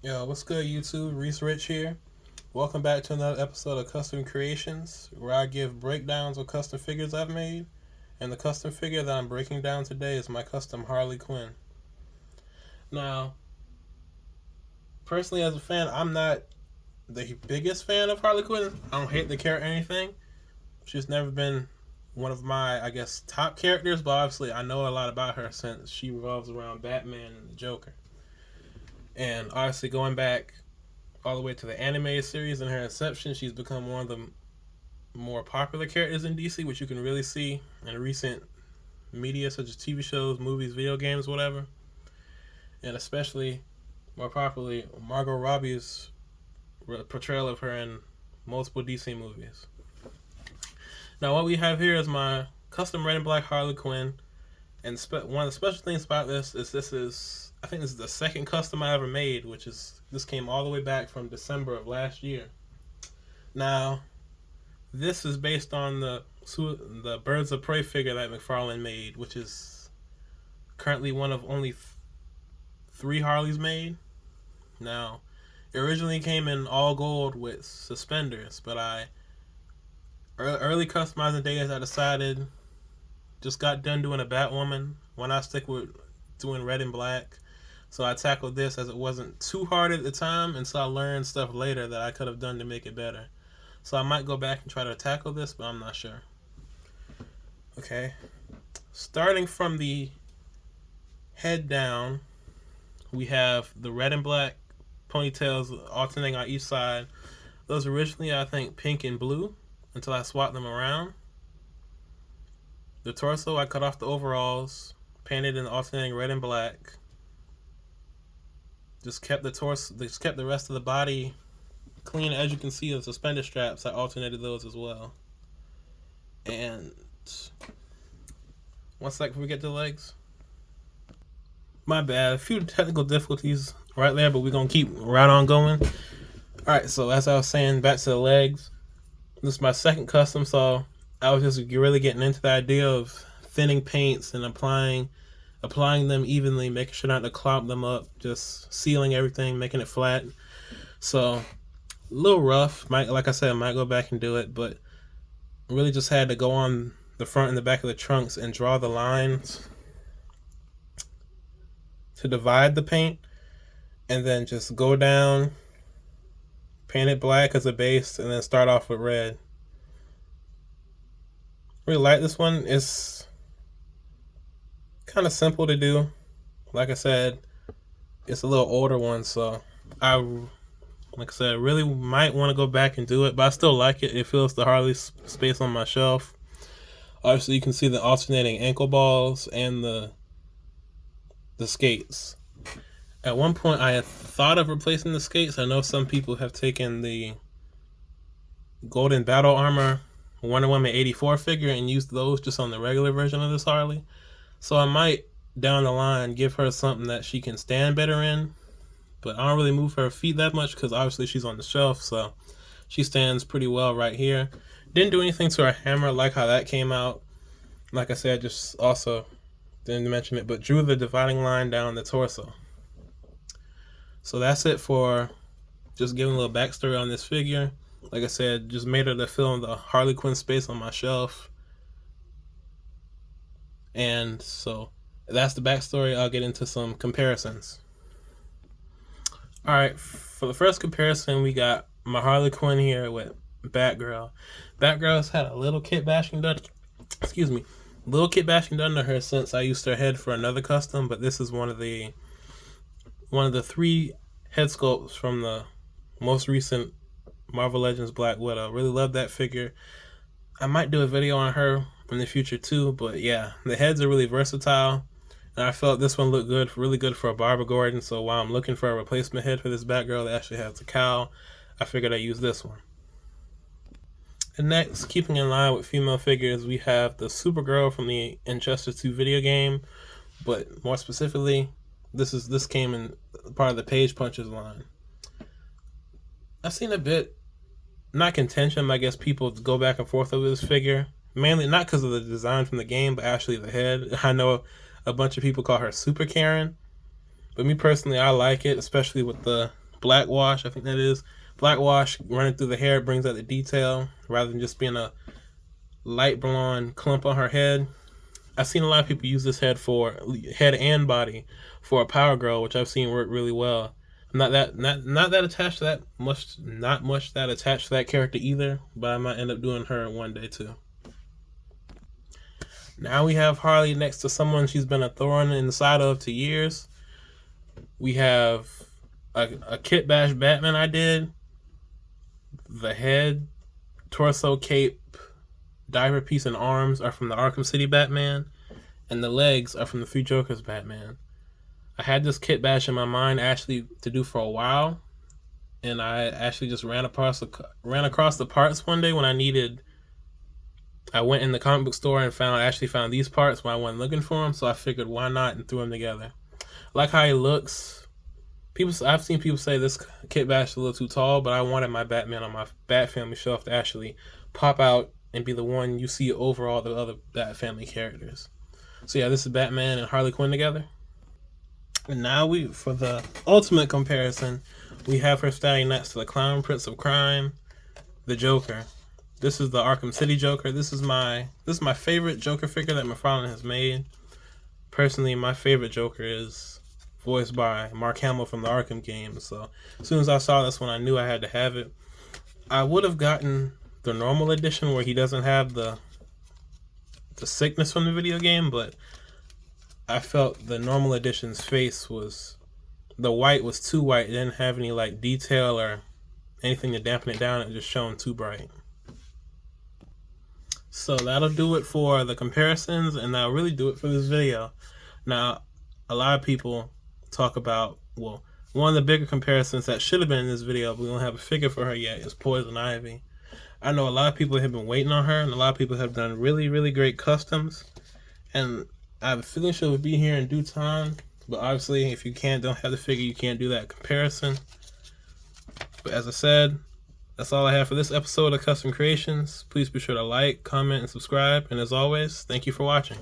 Yo, what's good, YouTube? Reese Rich here. Welcome back to another episode of Custom Creations, where I give breakdowns of custom figures I've made. And the custom figure that I'm breaking down today is my custom Harley Quinn. Now, personally, as a fan, I'm not the biggest fan of Harley Quinn. I don't hate the character or anything. She's never been one of my, top characters, but obviously I know a lot about her since she revolves around Batman and the Joker. And obviously, going back all the way to the animated series and her inception, she's become one of the more popular characters in DC, which you can really see in recent media such as TV shows, movies, video games, whatever. And especially, more popularly, Margot Robbie's portrayal of her in multiple DC movies. Now, what we have here is my custom red and black Harley Quinn. And one of the special things about this is I think this is the second custom I ever made, this came all the way back from December of last year. Now, this is based on the Birds of Prey figure that McFarlane made, which is currently one of only 3 Harleys made. Now, it originally came in all gold with suspenders, but early customizing days I decided, just got done doing a Batwoman, why not stick with doing red and black? So I tackled this as it wasn't too hard at the time, and so I learned stuff later that I could have done to make it better. So I might go back and try to tackle this, but I'm not sure. Okay. Starting from the head down, we have the red and black ponytails alternating on each side. Those originally, I think, pink and blue until I swapped them around. The torso, I cut off the overalls, painted in alternating red and black. Just kept the rest of the body clean. As you can see, the suspender straps, I alternated those as well. And one sec before we get to the legs. My bad, a few technical difficulties right there, but we're gonna keep right on going. Alright, so as I was saying, back to the legs. This is my second custom, so I was just really getting into the idea of thinning paints and applying them evenly, making sure not to clop them up, just sealing everything, making it flat. So a little rough. Like I said, I might go back and do it, but really just had to go on the front and the back of the trunks and draw the lines to divide the paint, and then just go down, paint it black as a base, and then start off with red. Really like this one. It's kind of simple to do. Like I said, it's a little older one, so like I said, really might want to go back and do it, but I still like it. It fills the Harley space on my shelf. Obviously, you can see the alternating ankle balls and the skates. At one point, I had thought of replacing the skates. I know some people have taken the Golden Battle Armor Wonder Woman 84 figure and used those just on the regular version of this Harley. So I might, down the line, give her something that she can stand better in. But I don't really move her feet that much because obviously she's on the shelf, so she stands pretty well right here. Didn't do anything to her hammer, like how that came out. Like I said, just also didn't mention it, but drew the dividing line down the torso. So that's it for just giving a little backstory on this figure. Like I said, just made her to fill in the Harley Quinn space on my shelf. And so that's the backstory. I'll get into some comparisons. Alright, for the first comparison, we got my Harley Quinn here with Batgirl. Batgirl's had a little kit bashing done. Little kit bashing done to her since I used her head for another custom, but this is one of the 3 head sculpts from the most recent Marvel Legends Black Widow. Really love that figure. I might do a video on her in the future too, but yeah, the heads are really versatile, and I felt this one looked good, really good for a Barbara Gordon. So while I'm looking for a replacement head for this Batgirl that actually has a cowl, I figured I'd use this one. And next, keeping in line with female figures, we have the Supergirl from the Injustice 2 video game, but more specifically, this came in part of the Page Punches line. I've seen a bit, not contention, but I guess people go back and forth over this figure. Mainly not because of the design from the game, but actually the head. I know a bunch of people call her Super Karen, but me personally, I like it, especially with the black wash, I think that is. Black wash running through the hair brings out the detail rather than just being a light blonde clump on her head. I've seen a lot of people use this head and body for a power girl, which I've seen work really well. I'm not that attached to that much, not much that attached to that character either, but I might end up doing her one day too. Now we have Harley next to someone she's been a thorn in the side of to years. We have a kit bash Batman I did. The head, torso, cape, diaper piece, and arms are from the Arkham City Batman, and the legs are from the Three Jokers Batman. I had this kit bash in my mind actually to do for a while, and I actually just ran across the parts one day when I went in the comic book store and found these parts when I wasn't looking for them, so I figured why not and threw them together. I like how he looks. I've seen people say this kit bash is a little too tall, but I wanted my Batman on my Bat Family shelf to actually pop out and be the one you see over all the other Bat Family characters. So yeah, this is Batman and Harley Quinn together. And now for the ultimate comparison, we have her standing next to the Clown Prince of Crime, the Joker. This is the Arkham City Joker. This is my favorite Joker figure that McFarlane has made. Personally, my favorite Joker is voiced by Mark Hamill from the Arkham games. So as soon as I saw this one, I knew I had to have it. I would have gotten the normal edition where he doesn't have the sickness from the video game, but I felt the normal edition's face the white was too white. It didn't have any like detail or anything to dampen it down. It just shone too bright. So that'll do it for the comparisons, and that'll really do it for this video. Now, a lot of people talk about, well, one of the bigger comparisons that should have been in this video, but we don't have a figure for her yet, is Poison Ivy. I know a lot of people have been waiting on her, and a lot of people have done really, really great customs, and I have a feeling she'll be here in due time, but obviously if you don't have the figure, you can't do that comparison. But as I said, that's all I have for this episode of Custom Creations. Please be sure to like, comment, and subscribe, and as always, thank you for watching.